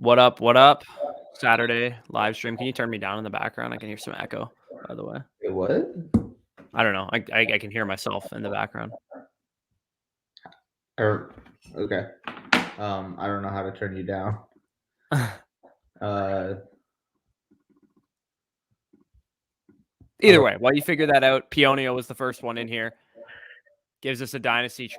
What up? What up? Saturday live stream. Can you turn me down in the background? I can hear some echo, by the way. Wait, what? I don't know. I can hear myself in the background. Okay. I don't know how to turn you down. Either way, while you figure that out, Pionio was the first one in here. Gives us a dynasty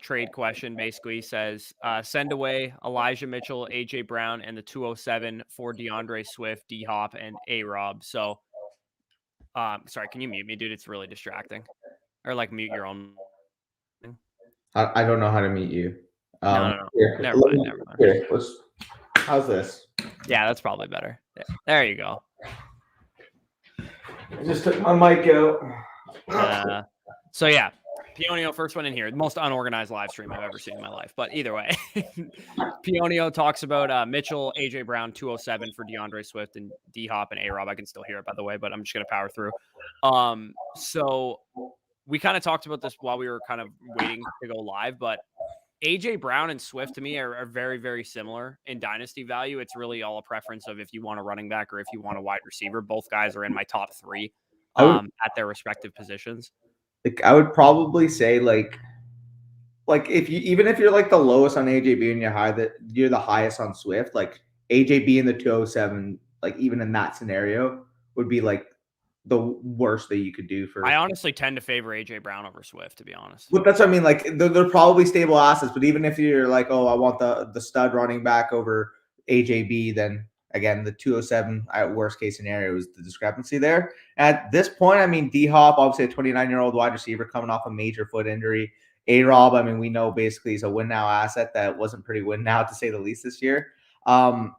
trade question. Basically says, send away Elijah Mitchell, AJ Brown, and the 207 for DeAndre Swift, D Hop, and A-Rob. So, sorry, can you mute me, dude? It's really distracting. Or like mute your own. I don't know how to mute you. No. Here, Never mind. Here, how's this? Yeah, that's probably better. Yeah, there you go. I just took my mic out. So yeah, Pionio, first one in here. The most unorganized live stream I've ever seen in my life. But either way, Pionio talks about Mitchell, AJ Brown, 207 for DeAndre Swift, and D Hop and A-Rob. I can still hear it, by the way, but I'm just gonna power through. So we kind of talked about this while we were kind of waiting to go live, but AJ Brown and Swift to me are very, very similar in dynasty value. It's really all a preference of if you want a running back or if you want a wide receiver. Both guys are in my top three at their respective positions. Like I would probably say like if you even if you're like the lowest on AJB and you're the highest on Swift, like AJB in the 207, like even in that scenario would be like the worst that you could do for. I honestly tend to favor AJ Brown over Swift, to be honest. But that's what I mean. Like they're probably stable assets, but even if you're like, oh, I want the stud running back over AJB, then again, the 207 at worst case scenario is the discrepancy there. At this point, I mean, D Hop, obviously a 29-year-old wide receiver coming off a major foot injury. A-Rob, I mean, we know basically he's a win now asset that wasn't pretty win now to say the least this year. And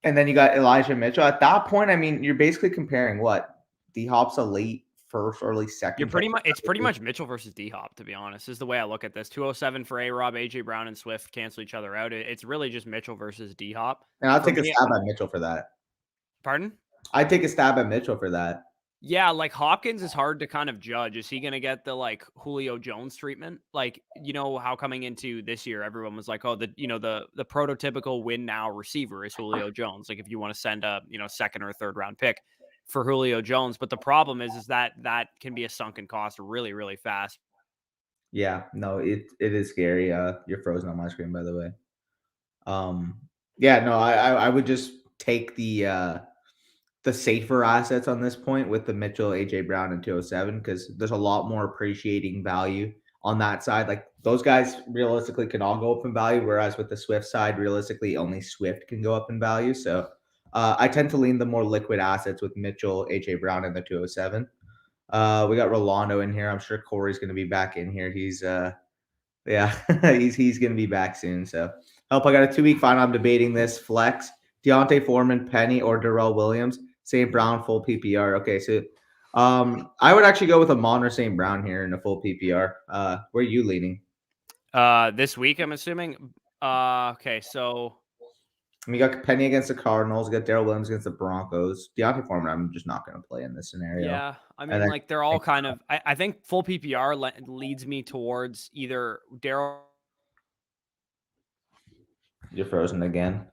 then you got Elijah Mitchell. At that point, I mean, you're basically comparing what? D Hop's a late first or late second. It's pretty much Mitchell versus D Hop, to be honest, is the way I look at this. 207 for A-Rob, AJ Brown and Swift cancel each other out. It's really just Mitchell versus D Hop. And I'll take a stab at Mitchell for that. Pardon? I'd take a stab at Mitchell for that. Yeah, like Hopkins is hard to kind of judge. Is he going to get the like Julio Jones treatment? Like, you know how coming into this year, everyone was like, oh, the prototypical win now receiver is Julio Jones. Like if you want to send a, second or third round pick for Julio Jones. But the problem is that can be a sunken cost really, really fast. Yeah, no, it is scary. You're frozen on my screen, by the way. Yeah, no, I would just take the safer assets on this point with the Mitchell, AJ Brown, and 207 because there's a lot more appreciating value on that side. Like those guys realistically can all go up in value, whereas with the Swift side, realistically only Swift can go up in value. So I tend to lean the more liquid assets with Mitchell, AJ Brown, and the 207. We got Rolando in here. I'm sure Corey's going to be back in here. He's he's going to be back soon. So I got a 2-week final. I'm debating this flex. Deontay Foreman, Penny, or Darrell Williams. St. Brown, full PPR. Okay, so I would actually go with Amon or St. Brown here in a full PPR. Where are you leaning? This week, I'm assuming. Okay, so we got Penny against the Cardinals. We got Darrell Williams against the Broncos. Deontay Foreman, I'm just not going to play in this scenario. Yeah, I mean, like they're all kind of. I think full PPR leads me towards either Darrell. You're frozen again.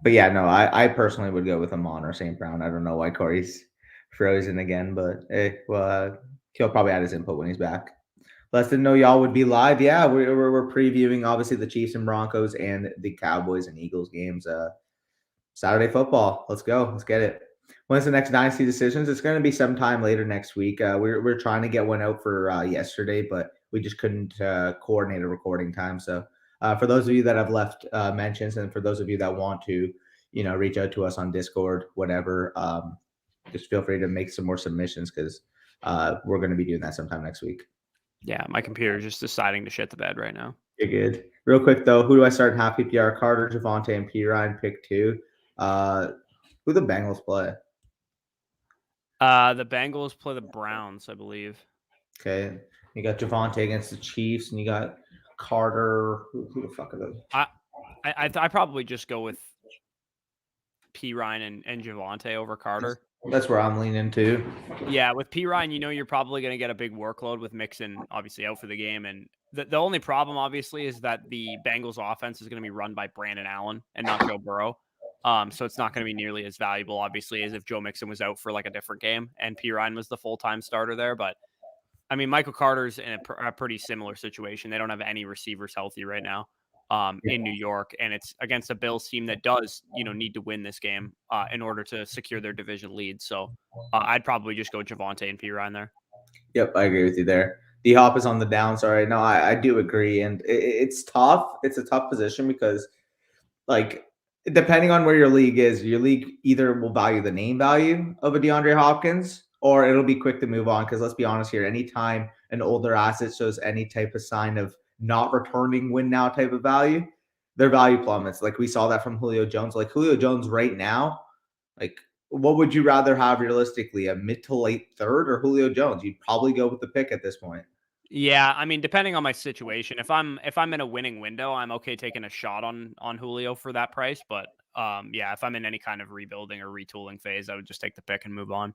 But yeah, no, I personally would go with Amon or St. Brown. I don't know why Corey's frozen again, but he'll probably add his input when he's back. Less than know y'all would be live. Yeah, we're previewing obviously the Chiefs and Broncos and the Cowboys and Eagles games. Saturday football. Let's go. Let's get it. When's the next Dynasty Decisions? It's going to be sometime later next week. We're trying to get one out for yesterday, but we just couldn't coordinate a recording time. So for those of you that have left mentions, and for those of you that want to, reach out to us on Discord, whatever, just feel free to make some more submissions because we're going to be doing that sometime next week. Yeah, my computer is just deciding to shit the bed right now. You're good. Real quick though, who do I start in half PPR? Carter, Javonte, and P. Ryan. Pick 2. Who the Bengals play? The Bengals play the Browns, I believe. Okay, you got Javonte against the Chiefs, and you got Carter. Who the fuck are those? I probably just go with P. Ryan and Javonte over Carter. That's where I'm leaning too. Yeah, with P. Ryan, you're probably going to get a big workload with Mixon obviously out for the game. And the only problem, obviously, is that the Bengals offense is going to be run by Brandon Allen and not Joe Burrow. So it's not going to be nearly as valuable, obviously, as if Joe Mixon was out for like a different game and P. Ryan was the full-time starter there. But I mean, Michael Carter's in a pretty similar situation. They don't have any receivers healthy right now in New York, and it's against a Bills team that does, need to win this game in order to secure their division lead. So I'd probably just go Javonte and P. Ryan there. Yep, I agree with you there. D-Hop is on the downside right now. I do agree, and it's tough. It's a tough position because, like, depending on where your league is, your league either will value the name value of a DeAndre Hopkins or it'll be quick to move on. Because let's be honest here, anytime an older asset shows any type of sign of not returning win now type of value, their value plummets. Like we saw that from Julio Jones. Like Julio Jones right now, like what would you rather have realistically, a mid to late third or Julio Jones? You'd probably go with the pick at this point. Yeah, I mean, depending on my situation, if I'm in a winning window, I'm okay taking a shot on Julio for that price. But yeah, if I'm in any kind of rebuilding or retooling phase, I would just take the pick and move on.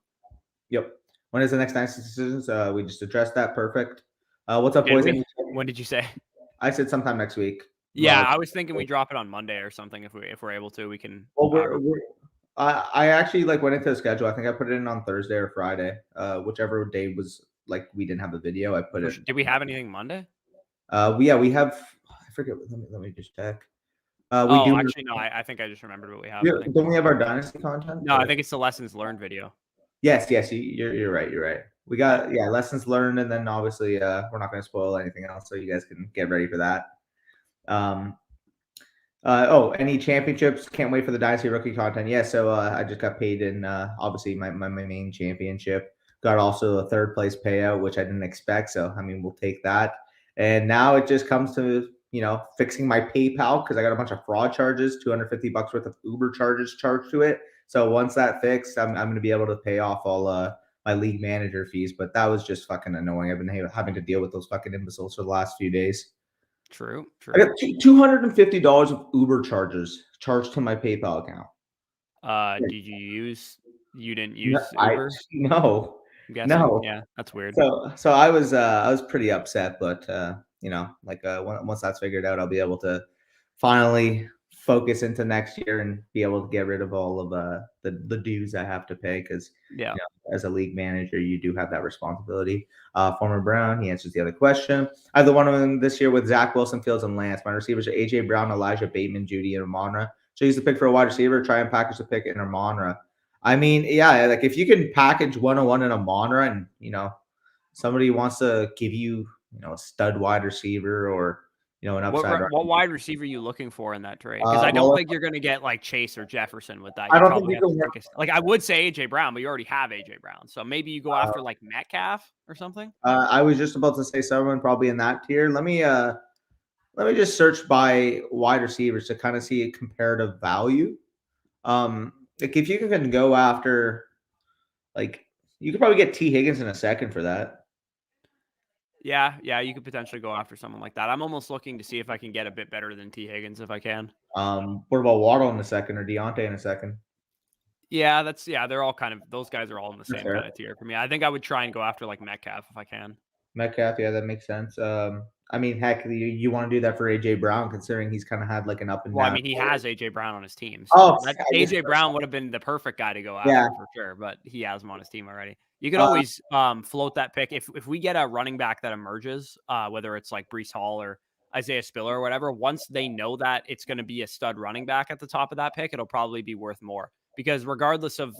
Yep. When is the next Dynasty Decisions? We just addressed that. Perfect. What's up, Did boys? we? When did you say? I said sometime next week. Yeah, Well, I was thinking we drop it on Monday or something. If we're able to, we can. well, I actually like went into the schedule. I think I put it in on Thursday or Friday, whichever day was like we didn't have a video. I put it. Did we have anything Monday? We have. I forget. Let me just check. We do. Actually, no. I think I just remembered what we have. Don't we have our Dynasty content? No, I think it's the lessons learned video. Yes. You're right. You're right. We got lessons learned, and then obviously we're not going to spoil anything else, so you guys can get ready for that. Any championships? Can't wait for the Dynasty rookie content. Yeah, so I just got paid in obviously my main championship. Got also a third place payout, which I didn't expect. So I mean, we'll take that. And now it just comes to fixing my PayPal because I got a bunch of fraud charges, $250 worth of Uber charges charged to it. So once that fixed, I'm going to be able to pay off all my league manager fees. But that was just fucking annoying. I've been having to deal with those fucking imbeciles for the last few days. True. I got $250 of Uber charges charged to my PayPal account. Did you didn't use Uber? No. Yeah, that's weird. So I was pretty upset, but once that's figured out, I'll be able to finally focus into next year and be able to get rid of all of the dues I have to pay because as a league manager, you do have that responsibility. Former Brown, he answers the other question. I have the one of them this year with Zach Wilson, Fields, and Lance. My receivers are AJ Brown, Elijah Bateman, Judy, and Amon-Ra. So use the pick for a wide receiver. Try and package the pick in Amon-Ra. I mean, yeah, like if you can package 101 in Amon-Ra and somebody wants to give you a stud wide receiver or an upside. What wide receiver are you looking for in that trade? Because I don't think you're going to get like Chase or Jefferson with that. I don't think you like I would say AJ Brown, but you already have AJ Brown, so maybe you go after like Metcalf or something. I was just about to say someone probably in that tier. Let me just search by wide receivers to kind of see a comparative value. Like if you can go after, like you could probably get T. Higgins in a second for that. Yeah, you could potentially go after someone like that. I'm almost looking to see if I can get a bit better than T. Higgins if I can. What about Waddle in a second or Deontay in a second? Yeah, they're all kind of, those guys are all in the same kind of tier for me. I think I would try and go after like Metcalf if I can. Metcalf, yeah, that makes sense. I mean, heck, you want to do that for AJ Brown, considering he's kind of had like an up and down. Well, I mean, he has AJ Brown on his team. So AJ Brown would have been the perfect guy to go after for sure, but he has him on his team already. You could always float that pick if we get a running back that emerges, whether it's like Breece Hall or Isaiah Spiller or whatever. Once they know that it's going to be a stud running back at the top of that pick, it'll probably be worth more. Because regardless of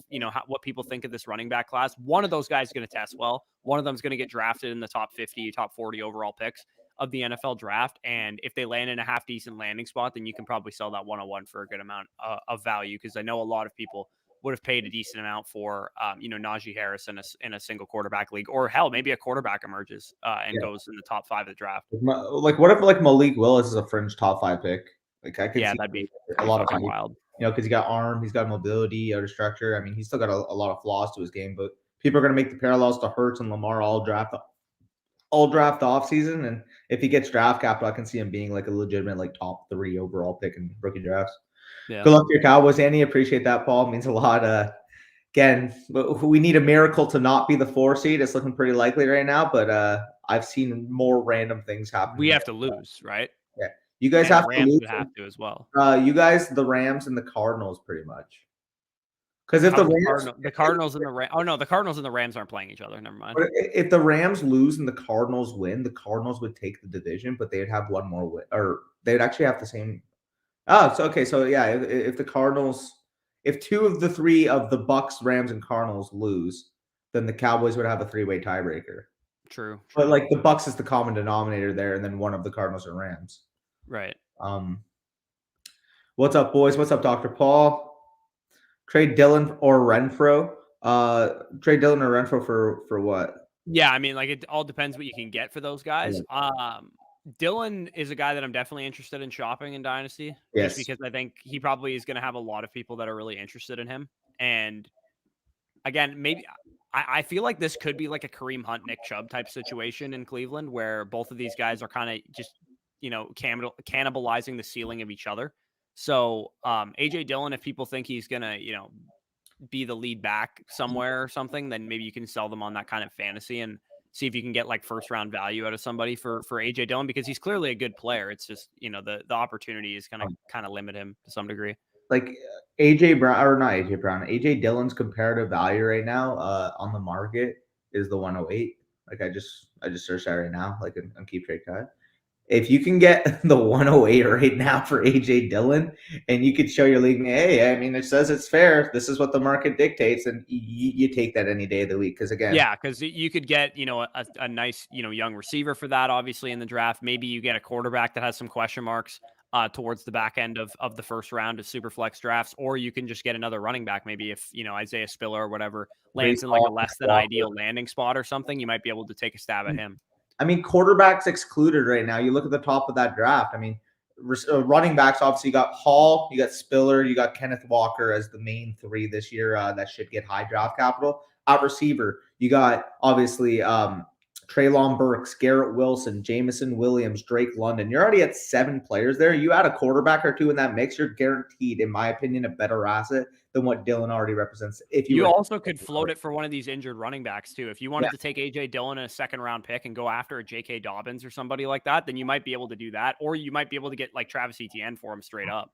what people think of this running back class, one of those guys is going to test well. One of them is going to get drafted in the top 50, top 40 overall picks of the NFL draft. And if they land in a half decent landing spot, then you can probably sell that 101 for a good amount of value. Because I know a lot of people would have paid a decent amount for, Najee Harris in a single quarterback league, or hell, maybe a quarterback emerges and goes in the top 5 of the draft. Like, what if like Malik Willis is a fringe top 5 pick? Like, I could see that'd be a lot of wild. Because he got arm, he's got mobility, outer structure. I mean, he's still got a lot of flaws to his game, but people are going to make the parallels to Hurts and Lamar all draft off season. And if he gets draft capital, I can see him being like a legitimate like top 3 overall pick in rookie drafts. Yeah. Good luck to your Cowboys, Andy. Appreciate that, Paul. It means a lot. again, we need a miracle to not be the 4 seed. It's looking pretty likely right now, but I've seen more random things happen. We have to lose, right? Yeah, you guys And have the to Rams lose. would have to as well. You guys, the Rams and the Cardinals, pretty much. Because if How the would Rams, the Cardinals and the Rams, oh no, the Cardinals and the Rams aren't playing each other. Never mind. if the Rams lose and the Cardinals win, the Cardinals would take the division, but they'd have one more win, or they'd actually have the same. Oh, so okay, so yeah, if the Cardinals, if 2 of the 3 of the Bucks, Rams, and Cardinals lose, then the Cowboys would have a 3-way tiebreaker. True. But like the Bucks is the common denominator there, and then one of the Cardinals or Rams. Right. What's up, boys? What's up, Dr. Paul? Trade Dillon or Renfro. Trade Dillon or Renfro for what? Yeah, I mean, like it all depends what you can get for those guys. Dillon is a guy that I'm definitely interested in shopping in Dynasty. Yes. Just because I think he probably is going to have a lot of people that are really interested in him. And again, maybe I feel like this could be like a Kareem Hunt, Nick Chubb type situation in Cleveland, where both of these guys are kind of just, cannibalizing the ceiling of each other. So AJ Dillon, if people think he's going to, be the lead back somewhere or something, then maybe you can sell them on that kind of fantasy and see if you can get like first round value out of somebody for AJ Dillon, because he's clearly a good player. It's just, the opportunity is going to kind of limit him to some degree. Like AJ Brown, or not AJ Brown, AJ Dillon's comparative value right now on the market is the 108. Like I just searched that right now, like on Keep Trade Cut. If you can get the 108 right now for AJ Dillon, and you could show your league, hey, I mean, it says it's fair. This is what the market dictates, and you take that any day of the week. Because again, yeah, because you could get a nice young receiver for that, obviously in the draft. Maybe you get a quarterback that has some question marks towards the back end of the first round of super flex drafts, or you can just get another running back. Maybe if Isaiah Spiller or whatever lands in like a less than ideal landing spot or something, you might be able to take a stab at him. I mean, quarterbacks excluded right now. You look at the top of that draft. I mean, running backs, obviously, you got Hall, you got Spiller, you got Kenneth Walker as the main 3 this year that should get high draft capital. At receiver, you got, obviously, Treylon Burks, Garrett Wilson, Jameson Williams, Drake London. You're already at 7 players there. You add a quarterback or 2 in that mix, you're guaranteed, in my opinion, a better asset than what Dillon already represents. If you also could float it for one of these injured running backs too. If you wanted to take AJ Dillon in a second round pick and go after a J.K. Dobbins or somebody like that, then you might be able to do that, or you might be able to get like Travis Etienne for him straight up.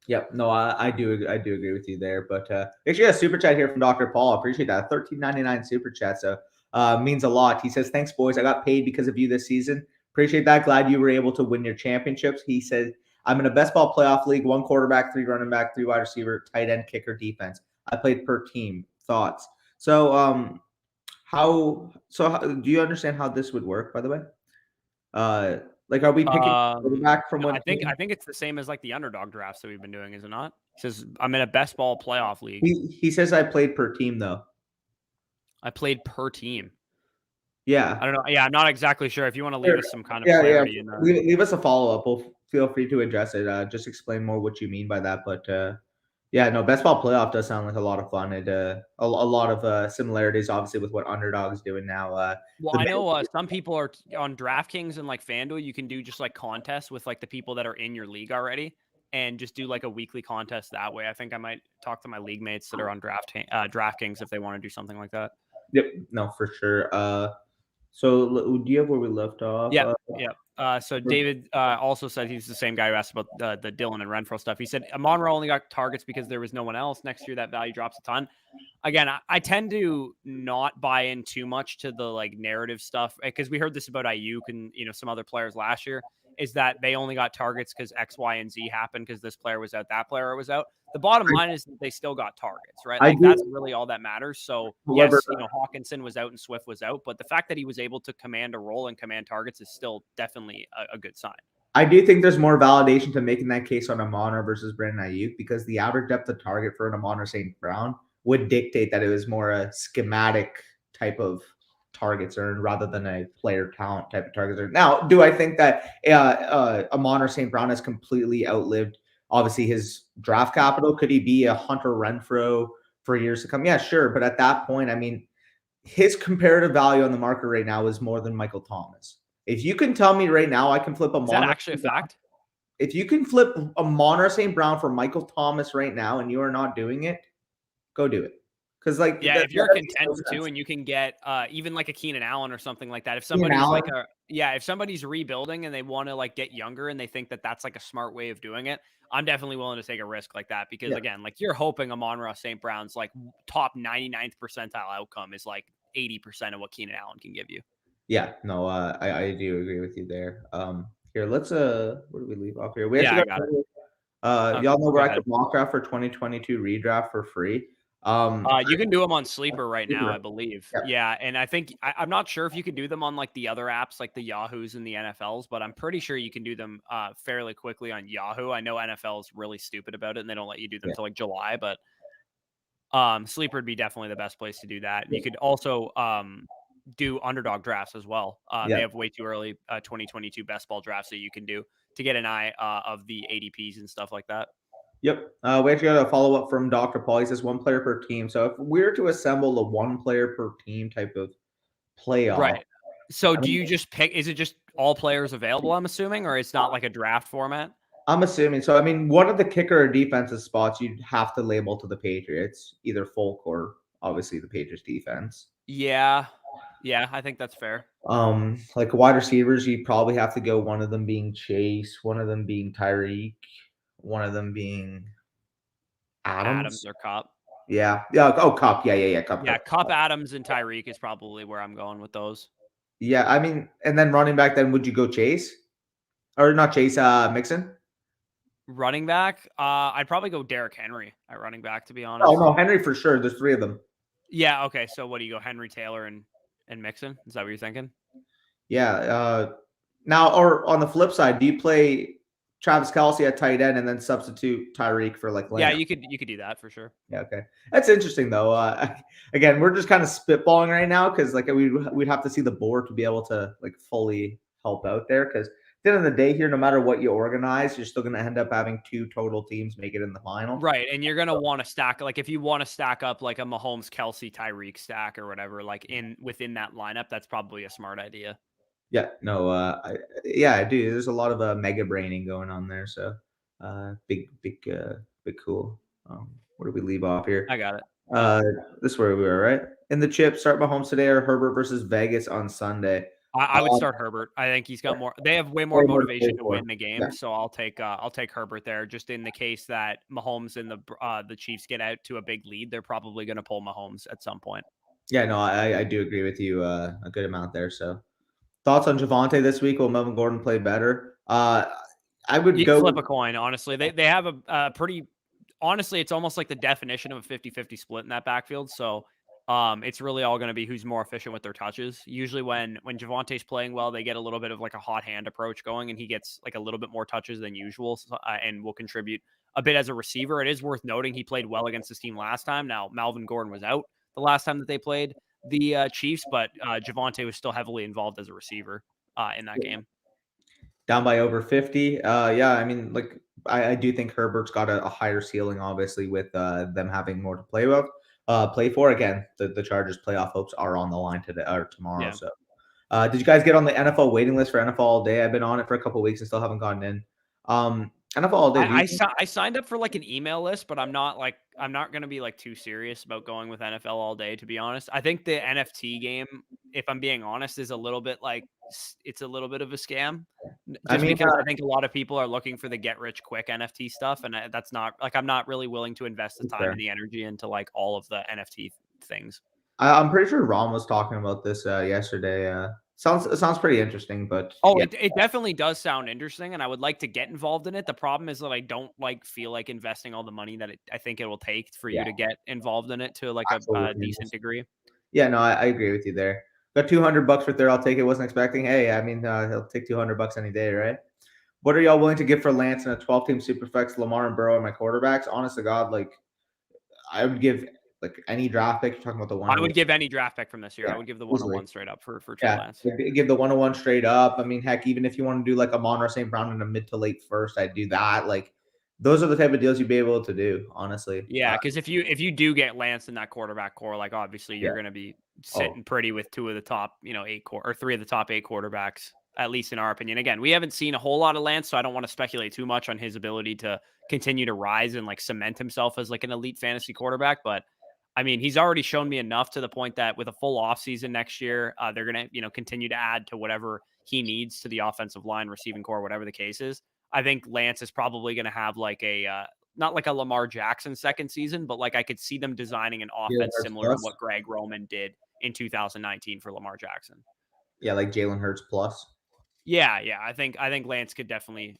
Yep. No, I do agree with you there. But actually, a super chat here from Dr. Paul. I appreciate that. $13.99 super chat. So means a lot. He says, thanks, boys. I got paid because of you this season. Appreciate that. Glad you were able to win your championships. He said, I'm in a best ball playoff league, 1 quarterback, 3 running back, 3 wide receiver, tight end, kicker, defense. I played per team. Thoughts? So how do you understand how this would work, by the way? Like, are we picking quarterback from one? I think it's the same as like the underdog drafts that we've been doing, is it not? He says I'm in a best ball playoff league. He says I played per team though. I played per team. Yeah. I don't know. Yeah, I'm not exactly sure. If you want to leave us some kind of clarity in that. Leave us a follow-up. We'll feel free to address it. Just explain more what you mean by that. But yeah, no, best ball playoff does sound like a lot of fun. It a lot of similarities, obviously, with what Underdog's doing now. Well, I know some people are on DraftKings and like FanDuel. You can do just like contests with like the people that are in your league already, and just do like a weekly contest that way. I think I might talk to my league mates that are on DraftKings if they want to do something like that. Yep, no, for sure. So do you have where we left off? Yeah. So David also said he's the same guy who asked about the Dillon and Renfro stuff. He said Amon-Ra only got targets because there was no one else. Next year, that value drops a ton. Again, I tend to not buy in too much to the like narrative stuff, because we heard this about Ayuk and some other players last year, is that they only got targets because X, Y, and Z happened because this player was out, that player was out. The bottom line is that they still got targets, right? Like that's really all that matters. So yes, Hawkinson was out and Swift was out, but the fact that he was able to command a role and command targets is still definitely a good sign. I do think there's more validation to making that case on Amon-Ra versus Brandon Ayuk, because the average depth of target for an Amon-Ra St. Brown would dictate that it was more a schematic type of targets earned rather than a player talent type of targets earned. Now, do I think that Amon-Ra St. Brown has completely outlived obviously his draft capital? Could he be a Hunter Renfro for years to come? Yeah, sure. But at that point, I mean, his comparative value on the market right now is more than Michael Thomas. If you can tell me right now, I can flip Amon-Ra. Is that actually a fact? If you can flip Amon-Ra St. Brown for Michael Thomas right now and you are not doing it, go do it. Because like Yeah, if you're a that makes no contender too, sense. and you can get even like a Keenan Allen or something like that. If Keenan somebody's Allen, like if somebody's rebuilding and they want to like get younger and they think that that's like a smart way of doing it, I'm definitely willing to take a risk like that because yeah, again, like you're hoping Amon-Ra St. Brown's like top 99th percentile outcome is like 80% of what Keenan Allen can give you. yeah, no, I do agree with you there. Here, let's where do we leave off here? We Yeah, actually I got got it. y'all know Go where I ahead. could mock draft for 2022 redraft for free. You can do them on Sleeper right now, I Super. believe. Yeah, Yeah, and I think I'm not sure if you could do them on like the other apps, like the Yahoos and the NFLs, but I'm pretty sure you can do them fairly quickly on Yahoo. I know NFL is really stupid about it, and they don't let you do them yeah, till like July, but Sleeper would be definitely the best place to do that. And yeah, you could also do underdog drafts as well. They yeah. have way too early 2022 best ball drafts that you can do to get an eye of the ADPs and stuff like that. Yep. We actually got a follow up from Dr. Paul. He says one player per team. So if we were to assemble a one player per team type of playoff, Right. So I do mean, you just pick is it just all players available, I'm assuming, or it's not like a draft format? I'm assuming. So I mean, one of the kicker or defensive spots you'd have to label to the Patriots, either Folk or obviously the Patriots defense. Yeah. Yeah, I think that's fair. Like wide receivers, you probably have to go one of them being Chase, one of them being Tyreek, one of them being Adams Adams. or Cup. Yeah. Yeah. Oh, Cup. Yeah. Yeah. Yeah. Cup. Yeah, Cup. Cup, Adams, and Tyreek is probably where I'm going with those. Yeah. I mean, and then running back, then would you go Chase or not Chase? Mixon. Running back, I'd probably go Derrick Henry at running back, to be Oh honest. no, Henry for sure. There's three of them. Yeah, okay. So what do you go? Henry, Taylor, and Mixon? Is that what you're thinking? Yeah. Now, or on the flip side, do you play Travis Kelsey at tight end and then substitute Tyreek for like Yeah, Lamb? you could do that for sure. Yeah, okay. That's interesting though. Again, we're just kind of spitballing right now because like we'd have to see the board to be able to like fully help out there. Because at the end of the day, here, no matter what you organize, you're still going to end up having two total teams make it in the final. Right, and you're gonna want to stack like if you want to stack up like a Mahomes, Kelsey, Tyreek stack or whatever, like within that lineup, that's probably a smart idea. Yeah, no, yeah, I do. There's a lot of mega braining going on there. So, big cool. Where do we leave off here? I got it. Yeah. Uh, this is where we were, right? In the chip, start Mahomes today or Herbert versus Vegas on Sunday. I would Um, start Herbert. I think he's got more. They have way more way more to motivation play to for. win the Yeah, game, so I'll take Herbert there. Just in the case that Mahomes and the Chiefs get out to a big lead, they're probably going to pull Mahomes at some point. yeah, no, I do agree with you a good amount there. So, thoughts on Javante this week? Will Melvin Gordon play better? I would You go. flip a coin, honestly. They have a pretty honestly, it's almost like the definition of a 50-50 split in that backfield. So it's really all going to be who's more efficient with their touches. Usually when Javante's playing well, they get a little bit of like a hot hand approach going, and he gets like a little bit more touches than usual, and will contribute a bit as a receiver. It is worth noting he played well against this team last time. Now Melvin Gordon was out the last time that they played the Chiefs, but Javante was still heavily involved as a receiver in that game. Down by over 50. Yeah, I mean, like I do think Herbert's got a higher ceiling, obviously, with them having more to play for. Again, the Chargers playoff hopes are on the line today or tomorrow. Yeah. So, did you guys get on the NFL waiting list for NFL All Day? I've been on it for a couple of weeks and still haven't gotten in. NFL All Day. I signed up for like an email list, but I'm not going to be like too serious about going with NFL all day, to be honest. I think the NFT game, if I'm being honest, is a little bit like it's a little bit of a scam, I just mean, because I think a lot of people are looking for the get rich quick NFT stuff, and that's not like I'm not really willing to invest the time and the energy into like all of the NFT things. I'm pretty sure Ron was talking about this yesterday. Sounds pretty interesting, but Oh, yeah, it definitely does sound interesting, and I would like to get involved in it. The problem is that I don't feel like investing all the money that I think it will take for you yeah, to get involved in it to like a absolutely. decent degree. Yeah, no, I agree with you there. Got $200 for there. I'll take it. Wasn't expecting. Hey, I mean, he'll take $200 any day, right? What are y'all willing to give for Lance in a 12-team superflex? Lamar and Burrow are my quarterbacks. Honest to God, like I would give like any draft pick. You're talking about the I 101. would give any draft pick from this year. I Yeah, would give the easily. 101 straight up for Trey Yeah, Lance. give the 101 straight up. I mean, heck, even if you want to do like a Monroe St. Brown in a mid to late first, I'd do that. Like those are the type of deals you'd be able to do. Honestly, Yeah, because if you do get Lance in that quarterback core, like obviously yeah. you're going to be Oh, sitting pretty with two of the top, or three of the top 8 quarterbacks, at least in our opinion. Again, we haven't seen a whole lot of Lance, so I don't want to speculate too much on his ability to continue to rise and like cement himself as like an elite fantasy quarterback. But I mean, he's already shown me enough to the point that with a full offseason next year, they're going to, continue to add to whatever he needs to the offensive line, receiving core, whatever the case is. I think Lance is probably going to have like not like a Lamar Jackson second season, but like I could see them designing an offense similar to what Greg Roman did in 2019 for Lamar Jackson. Yeah, like Jalen Hurts plus. Yeah. I think Lance could definitely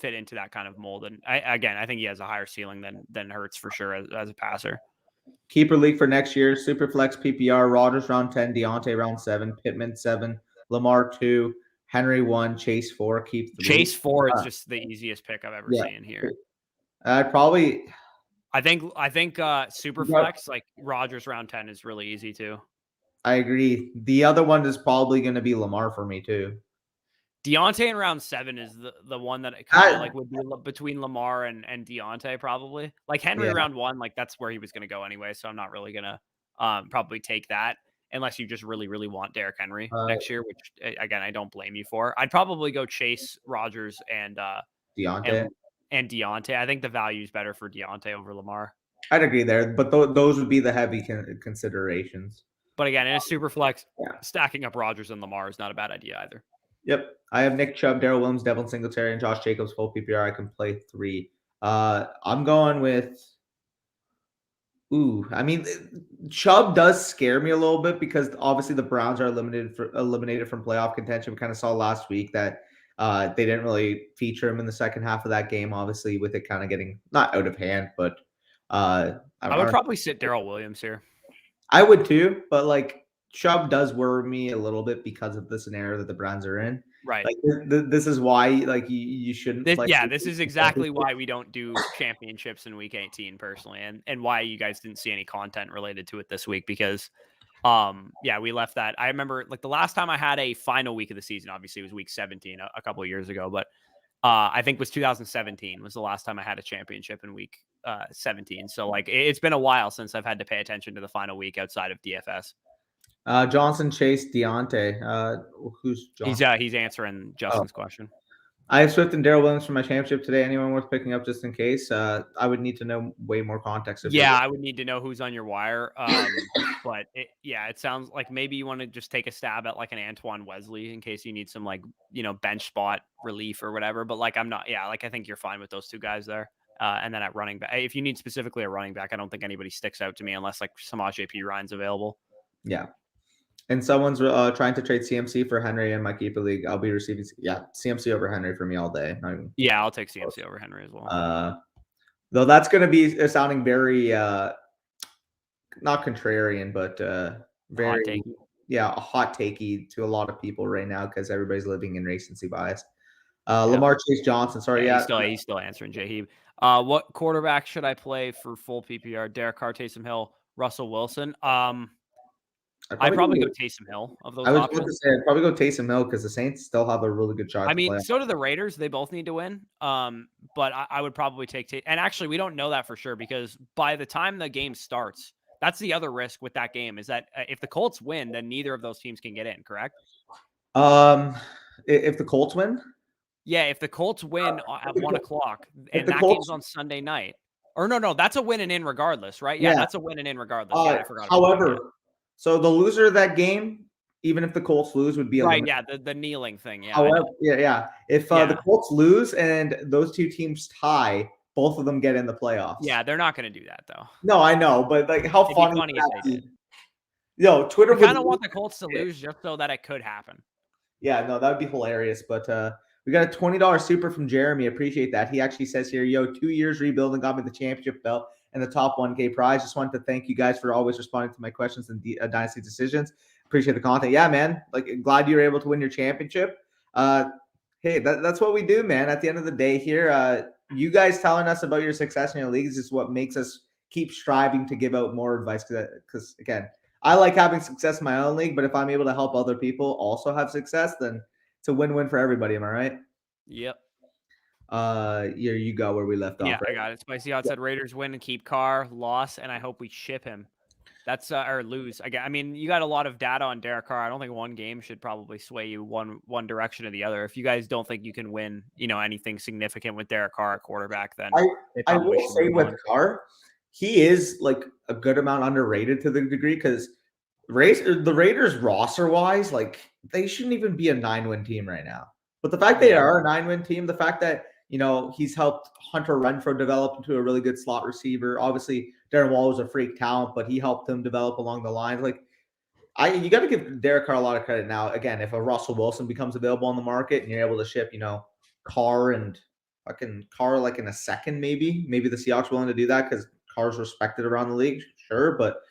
fit into that kind of mold. And I think he has a higher ceiling than Hurts for sure as a passer. Keeper league for next year: Superflex PPR, Rodgers round 10, Deontay round 7, Pittman 7, Lamar 2, Henry 1, Chase 4. Keep 3. Chase 4 is just the easiest pick I've ever seen here. I'd probably. I think Superflex, like Rodgers round 10 is really easy too. I agree. The other one is probably going to be Lamar for me too. Deontay in round 7 is the one that would be between Lamar and Deontay probably. Like Henry round 1, like that's where he was going to go anyway. So I'm not really going to probably take that unless you just really, really want Derrick Henry next year, which again, I don't blame you for. I'd probably go Chase, Rodgers, and Deontay. And Deontay. I think the value is better for Deontay over Lamar. I'd agree there, but those would be the heavy considerations. But again, in a super flex, stacking up Rodgers and Lamar is not a bad idea either. Yep. I have Nick Chubb, Darrell Williams, Devin Singletary, and Josh Jacobs full PPR. I can play 3. I'm going with. I mean, Chubb does scare me a little bit because obviously the Browns are eliminated from playoff contention. We kind of saw last week that they didn't really feature him in the second half of that game, obviously, with it kind of getting not out of hand, but I would probably sit Darrell Williams here. I would too, but like Chubb does worry me a little bit because of the scenario that the Browns are in. Right. Like this is why like you shouldn't. This is exactly why we don't do championships in week 18 personally, and why you guys didn't see any content related to it this week because, we left that. I remember like the last time I had a final week of the season, obviously it was week 17 a couple of years ago, but I think it was 2017 was the last time I had a championship in week 17. So like it's been a while since I've had to pay attention to the final week outside of DFS. Johnson, Chase, Deontay. Who's Johnson? He's answering Justin's question. I have Swift and Darrell Williams for my championship today. Anyone worth picking up just in case? I would need to know way more context. I would need to know who's on your wire. But it sounds like maybe you want to just take a stab at like an Antoine Wesley in case you need some like, bench spot relief or whatever. But like, I'm not, I think you're fine with those two guys there. And then at running back, if you need specifically a running back, I don't think anybody sticks out to me unless like Samaje Perine's available. Yeah. And someone's trying to trade CMC for Henry in my keeper league. I'll be receiving CMC over Henry for me all day. I'll take CMC over Henry as well. Though that's going to be sounding very not contrarian, but very hot takey to a lot of people right now because everybody's living in recency bias. Lamar Chase Johnson. Sorry, he's still answering Jahib. What quarterback should I play for full PPR? Derek Carr, Taysom Hill, Russell Wilson. I'd probably go Taysom Hill of those options. I was going to say I'd probably go Taysom Hill because the Saints still have a really good shot. I mean, so do the Raiders. They both need to win. But I would probably take and actually we don't know that for sure because by the time the game starts, that's the other risk with that game is that if the Colts win, then neither of those teams can get in, correct? If the Colts win? Yeah, if the Colts win at 1 o'clock and that game's on Sunday night. Or no, that's a win and in regardless, right? Yeah, that's a win and in regardless. I forgot. However, so the loser of that game, even if the Colts lose, would be right. Yeah, the kneeling thing. Yeah. However, if the Colts lose and those two teams tie, both of them get in the playoffs. Yeah, they're not going to do that though. No, I know, but like how funny if they did. Twitter would kind of want the Colts to lose just so that it could happen. Yeah, no, that would be hilarious. But we got a $20 super from Jeremy. Appreciate that. He actually says here, 2 years rebuilding got me the championship belt and the top 1K prize. Just wanted to thank you guys for always responding to my questions and Dynasty decisions. Appreciate the content. Yeah, man. Like, glad you were able to win your championship. Hey, that's what we do, man. At the end of the day here, you guys telling us about your success in your leagues is what makes us keep striving to give out more advice. Because, again, I like having success in my own league, but if I'm able to help other people also have success, then it's a win-win for everybody. Am I right? Yep. Here you go where we left off. Yeah, right? I got it. Spicy Out said Raiders win and keep Carr, loss, and I hope we ship him. That's or lose. I mean, you got a lot of data on Derek Carr. I don't think one game should probably sway you one direction or the other. If you guys don't think you can win, anything significant with Derek Carr at quarterback, then I will say with Carr, he is like a good amount underrated to the degree because the Raiders roster wise, like they shouldn't even be a 9-win team right now. But the fact they are a 9-win team, the fact that he's helped Hunter Renfrow develop into a really good slot receiver. Obviously, Darren Waller was a freak talent, but he helped him develop along the lines. Like you got to give Derek Carr a lot of credit. Now, again, if a Russell Wilson becomes available on the market and you're able to ship, Carr and fucking Carr like in a second, maybe the Seahawks willing to do that because Carr's respected around the league, sure, but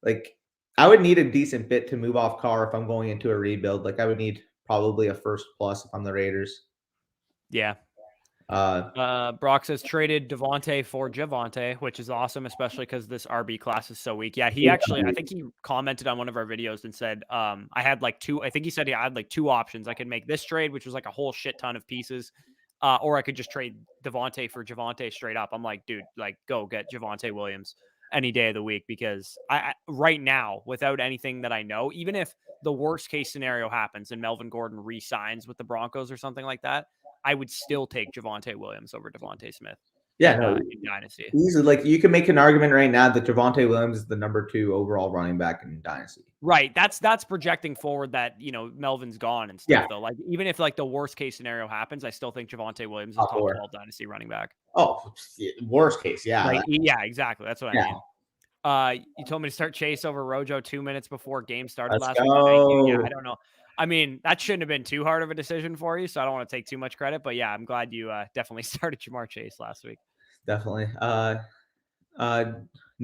like I would need a decent bit to move off Carr if I'm going into a rebuild. Like I would need probably a first plus if I'm the Raiders. Yeah. Brock says traded Devontae for Javonte, which is awesome, especially because this RB class is so weak. Yeah, I think he commented on one of our videos and said, I had like two, I think he said I had like two options. I could make this trade, which was like a whole shit ton of pieces, or I could just trade Devontae for Javonte straight up. I'm like, dude, like go get Javonte Williams any day of the week because I right now, without anything that I know, even if the worst case scenario happens and Melvin Gordon re-signs with the Broncos or something like that, I would still take Javonte Williams over Devontae Smith. Yeah, in Dynasty. Easily, like you can make an argument right now that Javonte Williams is the number 2 overall running back in Dynasty. Right. That's projecting forward that, Melvin's gone and stuff though. Like even if like the worst case scenario happens, I still think Javonte Williams is top 12 Dynasty running back. Oh, worst case. Yeah. Like, yeah, exactly. That's what I mean. You told me to start Chase over Rojo 2 minutes before game started last week. Thank you. Yeah, I don't know. I mean, that shouldn't have been too hard of a decision for you, so I don't want to take too much credit. But yeah, I'm glad you definitely started Jamar Chase last week. Definitely. Now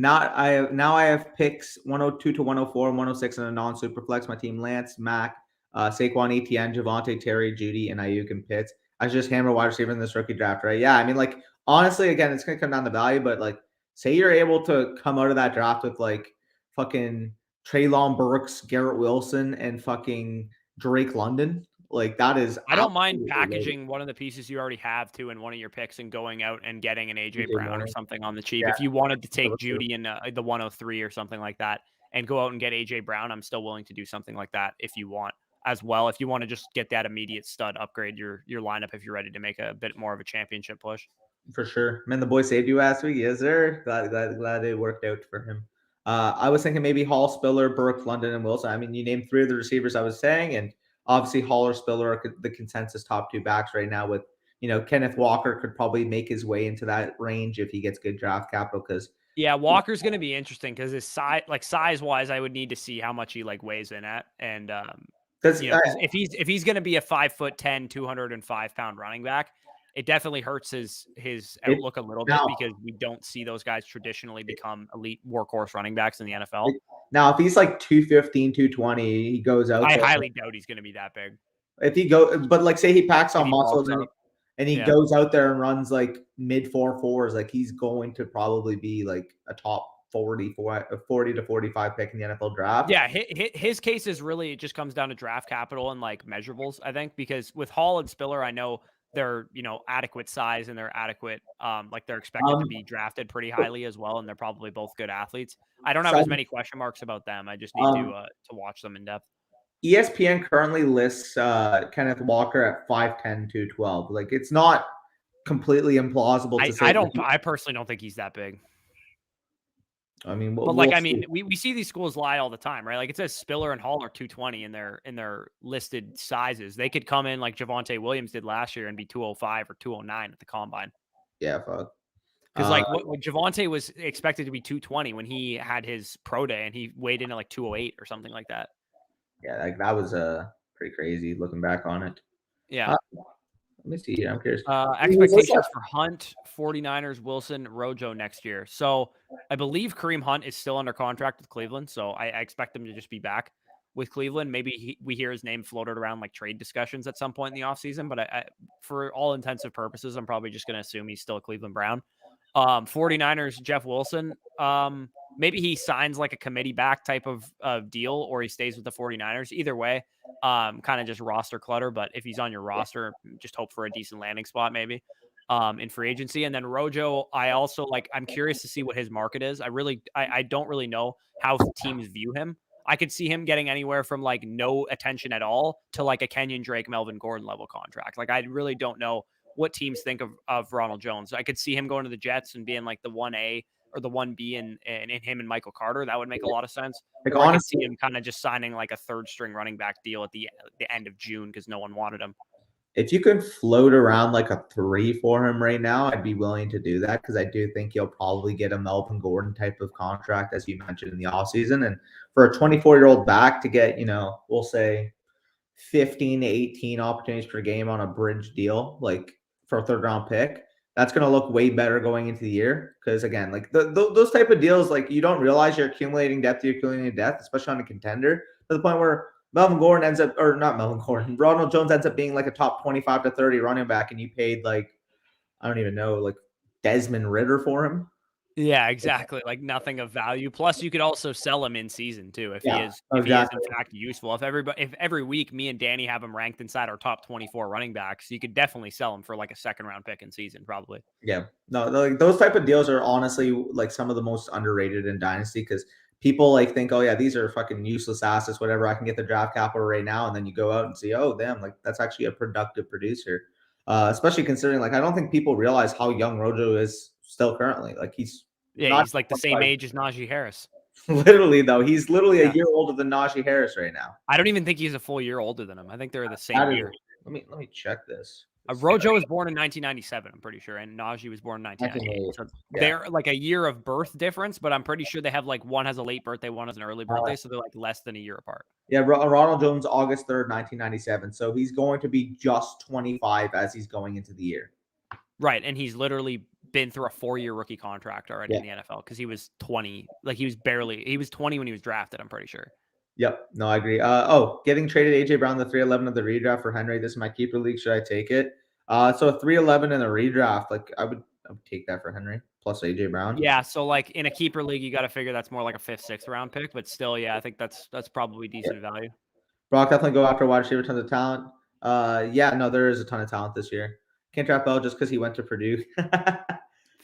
I have picks 102 to 104 and 106 in a non-super flex. My team: Lance, Mac, Saquon, Etienne, Javonte, Terry, Judy, and Ayuk and Pitts. I should just hammer wide receiver in this rookie draft, right? Yeah, I mean, like honestly, again, it's gonna come down to value, but like, say you're able to come out of that draft with like fucking Treylon Burks, Garrett Wilson, and fucking Drake London. Like that is. I don't mind packaging one of the pieces you already have too in one of your picks and going out and getting an AJ Brown or something on the cheap. Yeah. If you wanted to take Judy in the 103 or something like that and go out and get AJ Brown, I'm still willing to do something like that if you want as well. If you want to just get that immediate stud, upgrade your lineup if you're ready to make a bit more of a championship push. For sure. Man, the boy saved you last week. Yes, sir. Glad it worked out for him. I was thinking maybe Hall, Spiller, Burke, London, and Wilson. I mean, you named 3 of the receivers I was saying, and obviously Hall or Spiller are the consensus top 2 backs right now. With Kenneth Walker could probably make his way into that range if he gets good draft capital. Because Walker's going to be interesting because his size wise, I would need to see how much he like weighs in at, and if he's going to be a 5'10", 205 pound running back, it definitely hurts his outlook a little bit because we don't see those guys traditionally become elite workhorse running backs in the NFL. Now, if he's like 215, 220, he goes out. I highly doubt he's going to be that big. If he but like say he packs on muscles and he goes out there and runs like mid 4.4s, like he's going to probably be like a top 40 to 45 pick in the NFL draft. Yeah, his case is really, it just comes down to draft capital and like measurables, I think, because with Hall and Spiller, I know they're adequate size and they're adequate, like they're expected to be drafted pretty highly as well, and they're probably both good athletes. I don't have as many question marks about them. I just need to watch them in depth. ESPN currently lists Kenneth Walker at 5'10", 212. Like it's not completely implausible to say. I personally don't think he's that big. I mean, we see these schools lie all the time, right? Like it says Spiller and Hall are 220 in their listed sizes. They could come in like Javonte Williams did last year and be 205 or 209 at the combine. Yeah, fuck. Because when Javonte was expected to be 220 when he had his pro day, and he weighed in at like 208 or something like that. Yeah, like that was pretty crazy looking back on it. Yeah. Let me see here. I'm curious. Expectations for Hunt, 49ers, Wilson, Rojo next year. So I believe Kareem Hunt is still under contract with Cleveland. So I expect him to just be back with Cleveland. Maybe we hear his name floated around like trade discussions at some point in the offseason. But I for all intensive purposes, I'm probably just going to assume he's still a Cleveland Brown. 49ers, Jeff Wilson. Maybe he signs like a committee back type of deal, or he stays with the 49ers. Either way, kind of just roster clutter. But if he's on your roster, just hope for a decent landing spot maybe in free agency. And then Rojo, I'm curious to see what his market is. I don't really know how teams view him. I could see him getting anywhere from like no attention at all to like a Kenyon Drake, Melvin Gordon level contract. Like I really don't know what teams think of Ronald Jones. I could see him going to the Jets and being like the 1A or the 1B in him and Michael Carter, that would make a lot of sense. Like, Or I could see honestly, him kind of just signing like a third string running back deal at the end of June because no one wanted him. if you could float around like a 3 for him right now, I'd be willing to do that because I do think you'll probably get a Melvin Gordon type of contract, as you mentioned in the offseason. And for a 24-year-old back to get, we'll say 15 to 18 opportunities per game on a bridge deal, like for a third round pick, that's going to look way better going into the year. Because again, like those type of deals, like you don't realize you're accumulating depth, especially on a contender to the point where Melvin Gordon ends up, or not Melvin Gordon, Ronald Jones ends up being like a top 25 to 30 running back, and you paid like, I don't even know, like Desmond Ridder for him. Yeah, exactly. Like nothing of value. Plus, you could also sell him in season too if he is in fact useful. If every week me and Danny have him ranked inside our top 24 running backs, you could definitely sell him for like a second round pick in season, probably. Yeah, no, like those type of deals are honestly like some of the most underrated in Dynasty because people like think, oh yeah, these are fucking useless assets, whatever. I can get the draft capital right now, and then you go out and see, oh damn, like that's actually a productive producer. Especially considering, like, I don't think people realize how young Rojo is still currently. Like he's he's like the same age as Najee Harris. Literally though, he's literally a year older than Najee Harris right now. I don't even think he's a full year older than him. I think they're the same year. Let me check this. Rojo was born in 1997, I'm pretty sure, and Najee was born in 1998. So they're like a year of birth difference, but I'm pretty sure they have like one has a late birthday, one has an early birthday, so they're like less than a year apart. Yeah, Ronald Jones, August 3rd, 1997. So he's going to be just 25 as he's going into the year. Right, and he's literally been through a 4-year rookie contract already in the NFL because he was 20. Like he was 20 when he was drafted, I'm pretty sure. Yep. No, I agree. Getting traded AJ Brown, the 311 of the redraft for Henry. This is my keeper league. Should I take it? So a 311 in the redraft, like I would take that for Henry plus AJ Brown. Yeah. So like in a keeper league, you got to figure that's more like a 5th, 6th round pick, but still, yeah, I think that's probably decent value. Brock, definitely go after wide receiver, tons of talent. There is a ton of talent this year. Can't draft Bell just because he went to Purdue.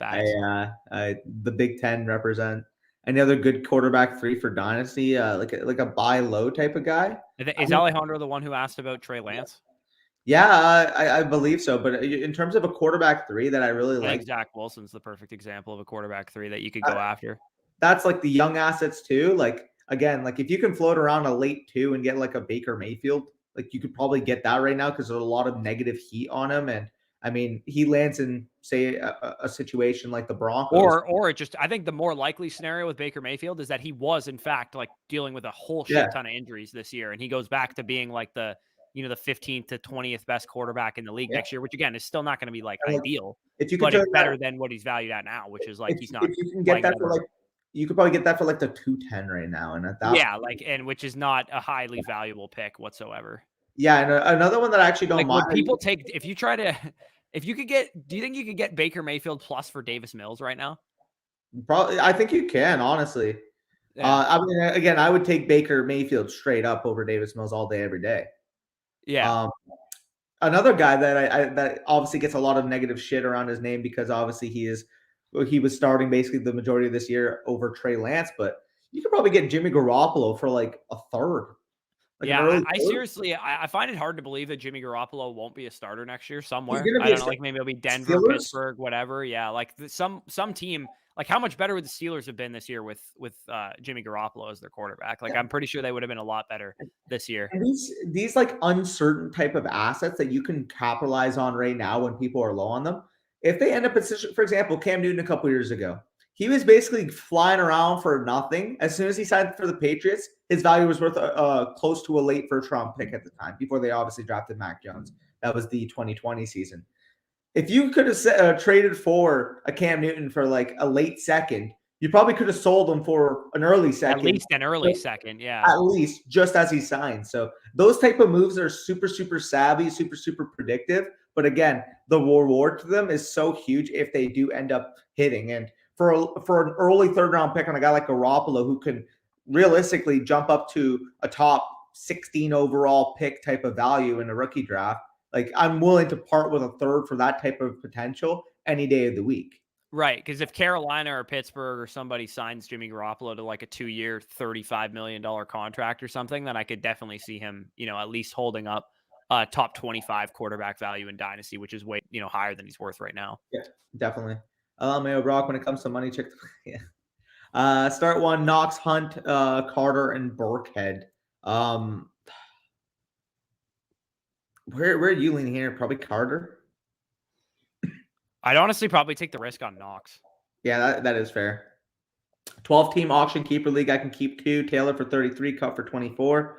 The Big Ten represent. Any other good quarterback 3 for Dynasty? Like a buy low type of guy? Is Alejandro the one who asked about Trey Lance? Yeah, I believe so. But in terms of a quarterback 3 that I really like, Zach Wilson's the perfect example of a quarterback 3 that you could go after. That's like the young assets too. Like again, like if you can float around a late 2 and get like a Baker Mayfield, like you could probably get that right now because there's a lot of negative heat on him. And I mean, he lands in, say, a situation like the Broncos. Or it just, I think the more likely scenario with Baker Mayfield is that he was, in fact, like dealing with a whole shit ton of injuries this year. And he goes back to being like the 15th to 20th best quarterback in the league next year, which again is still not going to be like ideal. But it's better than what he's valued at now, which is like he's not. If you can get that for like, you could probably get that for like the 210 right now. And at that, and which is not a highly valuable pick whatsoever. Yeah, and another one that I actually don't mind. People take do you think you could get Baker Mayfield plus for Davis Mills right now? Probably, I think you can, honestly. Yeah. I mean, again, I would take Baker Mayfield straight up over Davis Mills all day, every day. Yeah. Another guy that that obviously gets a lot of negative shit around his name because obviously he was starting basically the majority of this year over Trey Lance, but you could probably get Jimmy Garoppolo for like a third. I seriously, I find it hard to believe that Jimmy Garoppolo won't be a starter next year somewhere. I don't know, like maybe it'll be Denver, Steelers? Pittsburgh, whatever. Yeah, like some team. Like how much better would the Steelers have been this year with Jimmy Garoppolo as their quarterback? Like I'm pretty sure they would have been a lot better this year. And these like uncertain type of assets that you can capitalize on right now when people are low on them. If they end up in, for example, Cam Newton a couple years ago, he was basically flying around for nothing. As soon as he signed for the Patriots, his value was worth close to a late first round pick at the time, before they obviously drafted Mac Jones. That was the 2020 season. If you could have traded for a Cam Newton for like a late second, you probably could have sold him for an early second. At least an early second, yeah. At least just as he signed. So those type of moves are super, super savvy, super, super predictive. But again, the reward to them is so huge if they do end up hitting. And for an early third round pick on a guy like Garoppolo, who can realistically jump up to a top 16 overall pick type of value in a rookie draft, like I'm willing to part with a third for that type of potential any day of the week. Right, because if Carolina or Pittsburgh or somebody signs Jimmy Garoppolo to like a 2-year, $35 million contract or something, then I could definitely see him, at least holding up top 25 quarterback value in Dynasty, which is way, higher than he's worth right now. Yeah, definitely. Mayo Brock, when it comes to money, check. Yeah. Start one: Knox, Hunt, Carter, and Burkhead. Where are you leaning here? Probably Carter. I'd honestly probably take the risk on Knox. Yeah, that is fair. 12-team auction keeper league. I can keep 2. Taylor for 33, Cup for 24.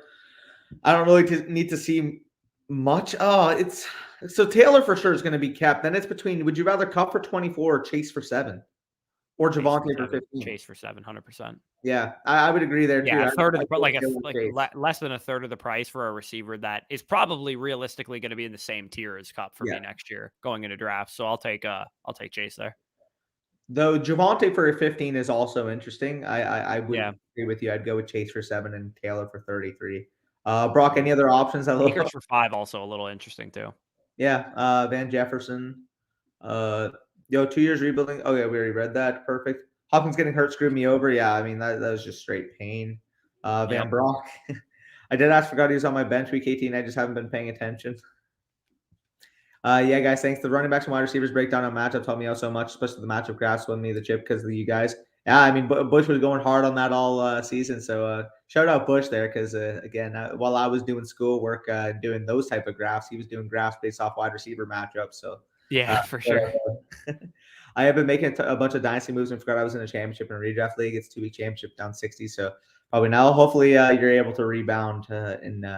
I don't really need to see much. It's so Taylor for sure is going to be kept. Then it's between. Would you rather Cup for 24 or Chase for 7, or Javonte for 15? Chase for 7, 100%. Yeah, I would agree there too. Yeah, a third of the less than a third of the price for a receiver that is probably realistically going to be in the same tier as Cup for me next year going into drafts. So I'll take Chase there. Though Javonte for 15 is also interesting. I would agree with you. I'd go with Chase for 7 and Taylor for 33. Brock, any other options? Akers for 5 also a little interesting too. Yeah, Van Jefferson. 2 years rebuilding. Oh yeah, we already read that. Perfect. Hopkins getting hurt screwed me over. Yeah, I mean that was just straight pain. Van Brock. I did ask for God he was on my bench week 18. I just haven't been paying attention. Yeah, guys, thanks. The running backs and wide receivers breakdown on matchups helped me out so much, especially the matchup graphs won me the chip because of you guys. Yeah, I mean, Bush was going hard on that all season. So shout out Bush there because, again, while I was doing schoolwork, doing those type of graphs, he was doing graphs based off wide receiver matchups. So yeah, for sure. I have been making a bunch of dynasty moves and forgot I was in a championship and redraft league. It's 2-week championship down 60. So probably now, hopefully you're able to rebound